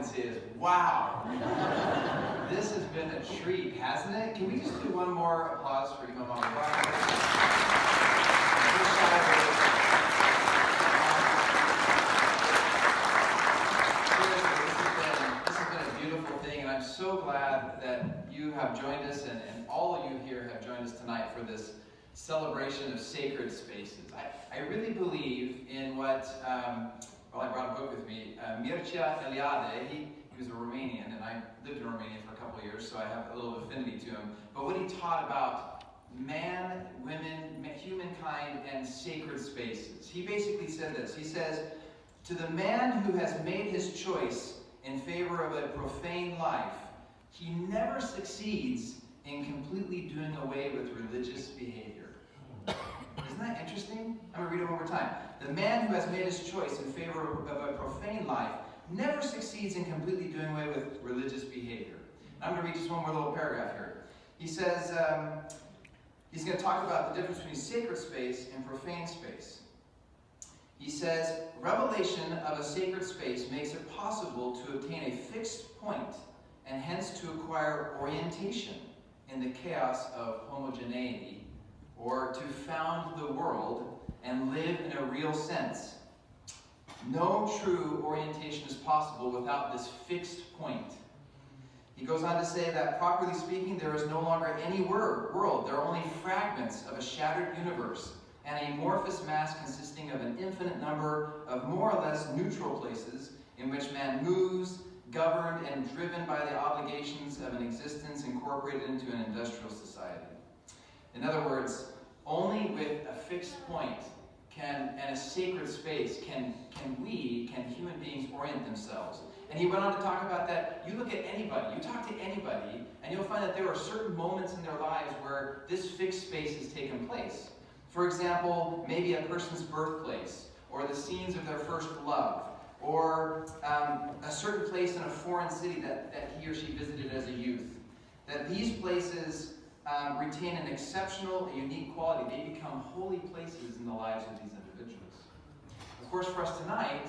can say is, wow. This has been a treat, hasn't it? Can we just do one more applause for Imam Abubakar? This has been a beautiful thing, and I'm so glad that you have joined us, and all of you here have joined us tonight for this celebration of sacred spaces. I really believe in what, I brought a book with me, Mircea Eliade. He was a Romanian, and I lived in Romania for a couple of years, so I have a little affinity to him. But what he taught about man, women, humankind, and sacred spaces. He basically said this. He says, to the man who has made his choice in favor of a profane life, he never succeeds in completely doing away with religious behavior. Isn't that interesting? I'm going to read it one more time. The man who has made his choice in favor of a profane life never succeeds in completely doing away with religious behavior. I'm going to read just one more little paragraph here. He says, he's going to talk about the difference between sacred space and profane space. He says, revelation of a sacred space makes it possible to obtain a fixed point and hence to acquire orientation in the chaos of homogeneity, or to found the world and live in a real sense. No true orientation is possible without this fixed point. He goes on to say that, properly speaking, there is no longer any world. There are only fragments of a shattered universe, and an amorphous mass consisting of an infinite number of more or less neutral places in which man moves, governed and driven by the obligations of an existence incorporated into an industrial society. In other words, only with a fixed point and a sacred space can human beings orient themselves. And he went on to talk about that. You look at anybody, you talk to anybody, and you'll find that there are certain moments in their lives where this fixed space has taken place. For example, maybe a person's birthplace, or the scenes of their first love, or a certain place in a foreign city that he or she visited as a youth. That these places retain an exceptional, a unique quality. They become holy places in the lives of these individuals. Of course, for us tonight,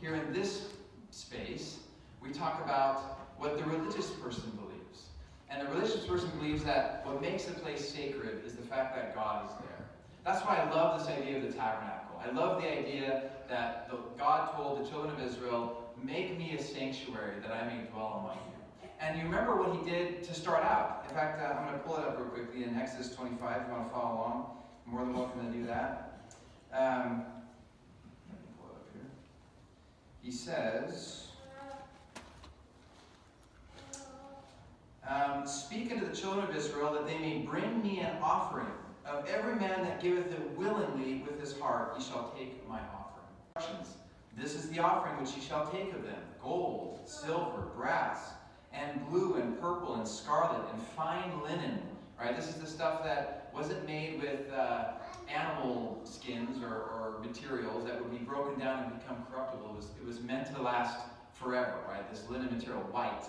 here in this space, we talk about what the religious person believes. And the religious person believes that what makes a place sacred is the fact that God is there. That's why I love this idea of the tabernacle. I love the idea that God told the children of Israel, make me a sanctuary that I may dwell among you. And you remember what he did to start out. In fact, I'm going to pull it up real quickly in Exodus 25 if you want to follow along. You're more than welcome to do that. Let me pull it up here. He says, speak unto the children of Israel that they may bring me an offering. Of every man that giveth it willingly with his heart, ye shall take my offering. This is the offering which ye shall take of them: gold, silver, brass, and blue, and purple, and scarlet, and fine linen. Right? This is the stuff that wasn't made with animal skins or materials that would be broken down and become corruptible. It was meant to last forever. Right? This linen material, white,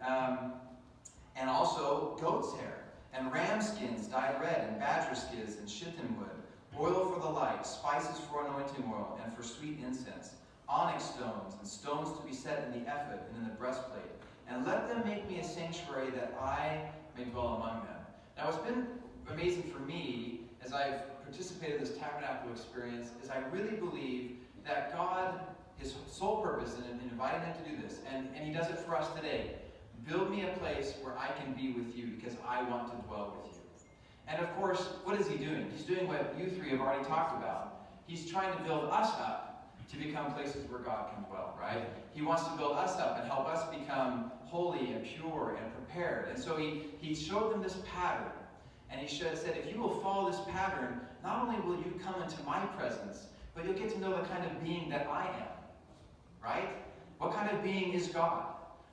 and also goat's hair. And ram skins dyed red, and badger skins, and shittim wood, oil for the light, spices for anointing oil, and for sweet incense, onyx stones, and stones to be set in the ephod and in the breastplate. And let them make me a sanctuary that I may dwell among them. Now, what's been amazing for me as I've participated in this tabernacle experience is I really believe that God, his sole purpose in inviting them to do this, and he does it for us today, build me a place where I can be with you because I want to dwell with you. And of course, what is he doing? He's doing what you three have already talked about. He's trying to build us up to become places where God can dwell, right? He wants to build us up and help us become holy and pure and prepared. And so he showed them this pattern. And he said, if you will follow this pattern, not only will you come into my presence, but you'll get to know the kind of being that I am, right? What kind of being is God?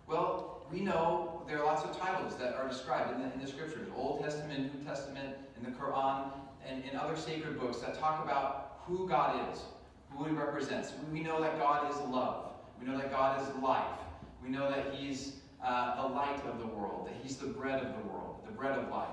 Well, we know there are lots of titles that are described in the scriptures, Old Testament, New Testament, in the Quran, and in other sacred books that talk about who God is, who he represents. We know that God is love. We know that God is life. We know that he's the light of the world, that he's the bread of the world, the bread of life.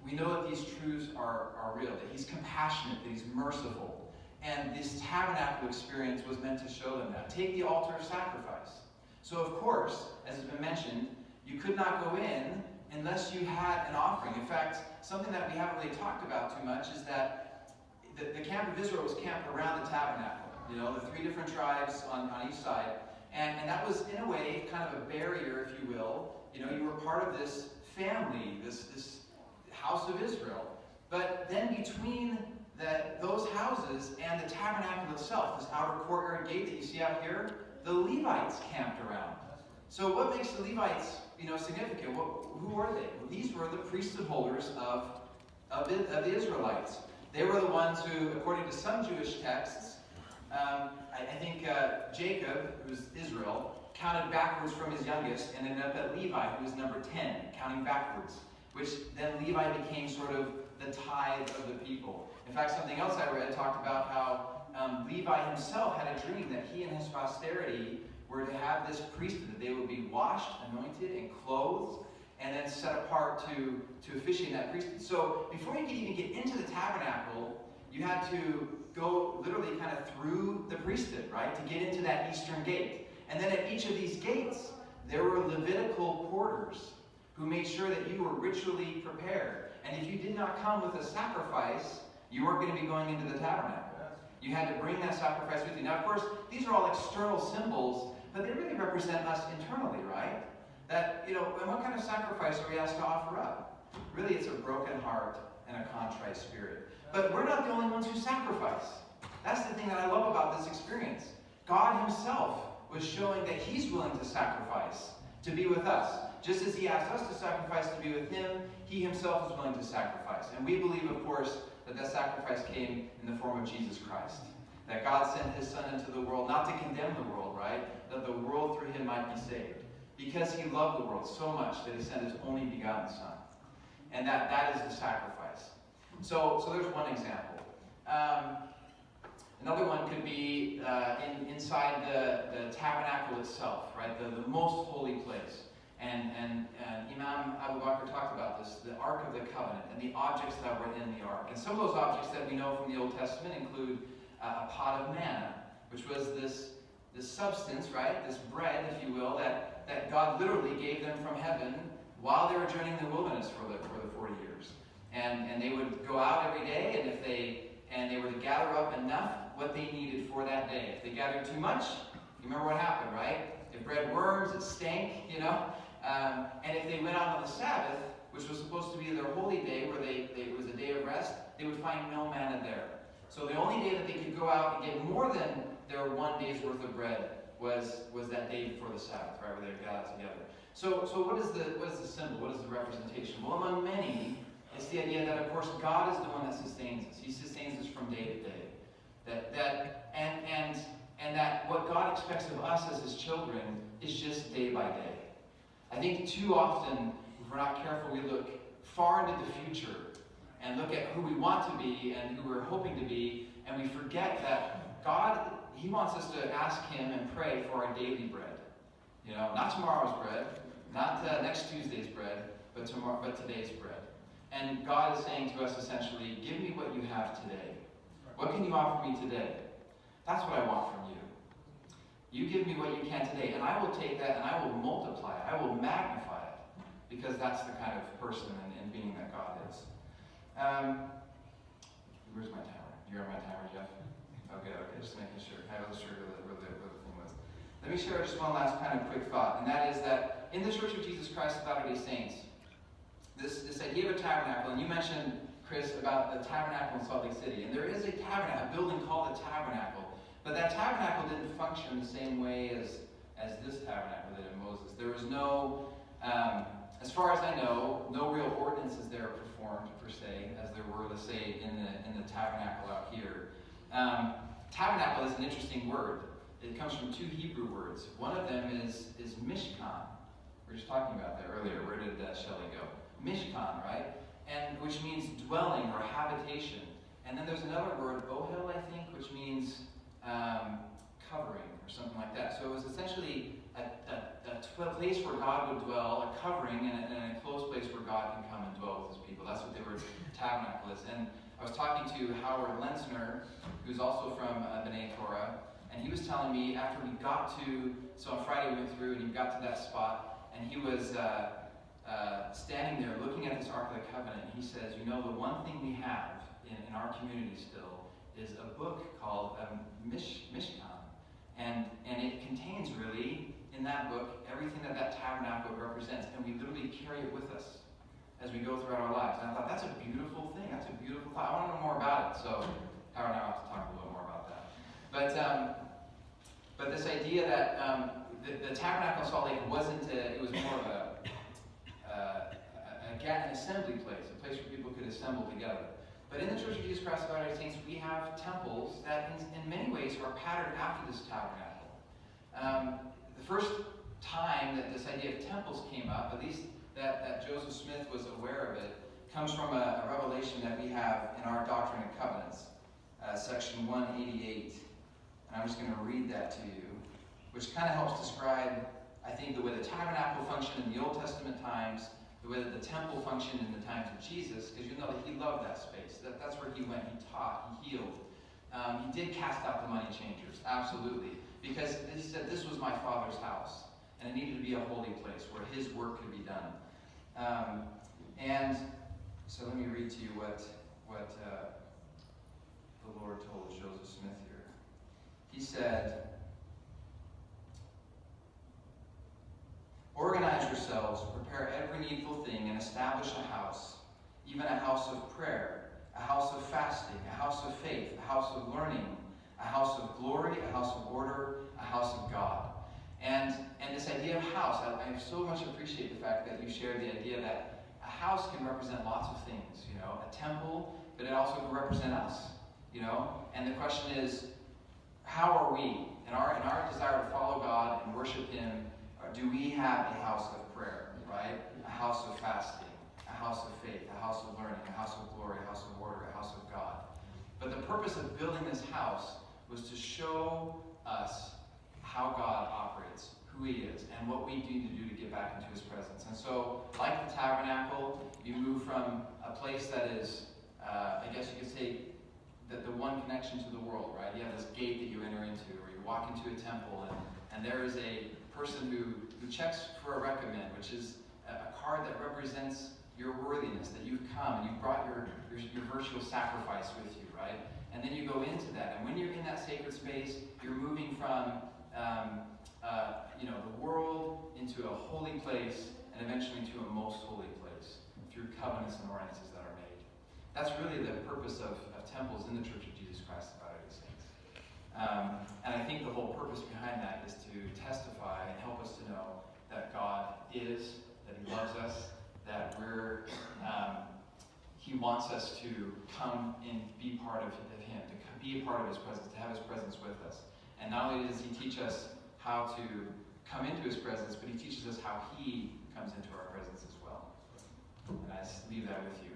We know that these truths are real, that he's compassionate, that he's merciful. And this tabernacle experience was meant to show them that. Take the altar of sacrifice. So of course, as has been mentioned, you could not go in unless you had an offering. In fact, something that we haven't really talked about too much is that the camp of Israel was camped around the tabernacle. You know, the 3 different tribes on each side. And that was, in a way, kind of a barrier, if you will. You know, you were part of this family, this house of Israel. But then between those houses and the tabernacle itself, this outer courtyard gate that you see out here, the Levites camped around. So what makes the Levites, you know, significant? Who are they? Well, these were the priesthood holders of the Israelites. They were the ones who, according to some Jewish texts, I think Jacob, who was Israel, counted backwards from his youngest and ended up at Levi, who was number 10, counting backwards, which then Levi became sort of the tithe of the people. In fact, something else I read talked about how Levi himself had a dream that he and his posterity were to have this priesthood, that they would be washed, anointed, and clothed, and then set apart to officiate in that priesthood. So before you could even get into the tabernacle, you had to go literally kind of through the priesthood, right, to get into that eastern gate. And then at each of these gates, there were Levitical porters who made sure that you were ritually prepared. And if you did not come with a sacrifice, you weren't going to be going into the tabernacle. You had to bring that sacrifice with you. Now, of course, these are all external symbols, but they really represent us internally, right? That, you know, and what kind of sacrifice are we asked to offer up? Really, it's a broken heart and a contrite spirit. But we're not the only ones who sacrifice. That's the thing that I love about this experience. God himself was showing that he's willing to sacrifice to be with us. Just as he asked us to sacrifice to be with him, he himself is willing to sacrifice. And we believe, of course, that sacrifice came in the form of Jesus Christ. That God sent his Son into the world, not to condemn the world, right? That the world through him might be saved. Because he loved the world so much that he sent his only begotten Son. And that is the sacrifice. So there's one example. Another one could be inside the tabernacle itself, right? The most holy place. And Imam Abu Bakr talked about this, the Ark of the Covenant, and the objects that were in the Ark. And some of those objects that we know from the Old Testament include a pot of manna, which was this substance, right? This bread, if you will, that God literally gave them from heaven while they were journeying in the wilderness for the 40 years. And they would go out every day, and they were to gather up enough what they needed for that day. If they gathered too much, you remember what happened, right? It bred worms, it stank, you know. And if they went out on the Sabbath, which was supposed to be their holy day, where it was a day of rest, they would find no manna there. So the only day that they could go out and get more than their 1 day's worth of bread was that day before the Sabbath, right, where they would gather together. So what is the symbol? What is the representation? Well, among many, it's the idea that, of course, God is the one that sustains us. He sustains us from day to day. And that what God expects of us as his children is just day by day. I think too often, if we're not careful, we look far into the future and look at who we want to be and who we're hoping to be, and we forget that God, he wants us to ask him and pray for our daily bread. You know, not tomorrow's bread, not next Tuesday's bread, but today's bread. And God is saying to us essentially, give me what you have today. What can you offer me today? That's what I want from you. You give me what you can today, and I will take that and I will multiply it. I will magnify it, because that's the kind of person and being that God is. Where's my timer? You have my timer, Jeff? Okay, just making sure. I wasn't sure where the thing was. Let me share just one last kind of quick thought, and that is that in the Church of Jesus Christ of Latter-day Saints, this idea of a tabernacle, and you mentioned, Chris, about the tabernacle in Salt Lake City, and there is a tabernacle, a building called a tabernacle, but that tabernacle didn't function the same way as this tabernacle did in Moses. There was no, as far as I know, no real ordinances there performed, per se, as there were, let's say, in the tabernacle out here. Tabernacle is an interesting word. It comes from 2 Hebrew words. One of them is mishkan. We were just talking about that earlier. Where did Shelley go? Mishkan, right? And which means dwelling or habitation. And then there's another word, ohel, I think, which means covering or something like that. So it was essentially a place where God would dwell, a covering, and a close place where God can come and dwell with his people. That's what the word tabernacle is. And I was talking to Howard Lenzner, who's also from B'nai Torah, And he was telling me after we got to, so on Friday we went through and he got to that spot, and he was standing there looking at this Ark of the Covenant, and he says, the one thing we have in our community still is a book called Mishkan. And it contains really, in that book, everything that tabernacle represents, and we literally carry it with us as we go throughout our lives. And I thought, that's a beautiful thing. That's a beautiful thought. I want to know more about it. So Howard and I will have to talk a little more about that. But this idea that the tabernacle in Salt Lake wasn't, it was more of an assembly place, a place where people could assemble together. But in the Church of Jesus Christ of Latter-day Saints, we have temples that in many ways are patterned after this tabernacle. The first time that this idea of temples came up, at least that Joseph Smith was aware of it, comes from a revelation that we have in our Doctrine and Covenants, section 188. And I'm just going to read that to you, which kind of helps describe, I think, the way the tabernacle functioned in the Old Testament times, the way that the temple functioned in the times of Jesus, because you know that he loved that space. That's where he went. He taught. He healed. He did cast out the money changers, absolutely, because he said, this was my Father's house, and it needed to be a holy place where his work could be done. And so let me read to you what the Lord told Joseph Smith here. He said, organize yourselves, prepare every needful thing, and establish a house, even a house of prayer, a house of fasting, a house of faith, a house of learning, a house of glory, a house of order, a house of God. And this idea of house, I so much appreciate the fact that you shared the idea that a house can represent lots of things, a temple, but it also can represent us, And the question is, how are we, in our desire to follow God and worship him, do we have a house of prayer, right? A house of fasting, a house of faith, a house of learning, a house of glory, a house of order, a house of God. But the purpose of building this house was to show us how God operates, who he is, and what we need to do to get back into his presence. And so, like the tabernacle, you move from a place that is, I guess you could say, the one connection to the world, right? You have this gate that you enter into, or you walk into a temple, and there is a person who checks for a recommend, which is a card that represents your worthiness, that you've come and you've brought your virtual sacrifice with you, right? And then you go into that, and when you're in that sacred space, you're moving from the world into a holy place, and eventually into a most holy place through covenants and ordinances that are made. That's really the purpose of temples in the Church of Jesus Christ of Latter-day Saints. And I think the whole purpose behind that is to testify and help us to know that God is, that he loves us, that he wants us to come and be part of him, to be a part of his presence, to have his presence with us. And not only does he teach us how to come into his presence, but he teaches us how he comes into our presence as well. And I just leave that with you.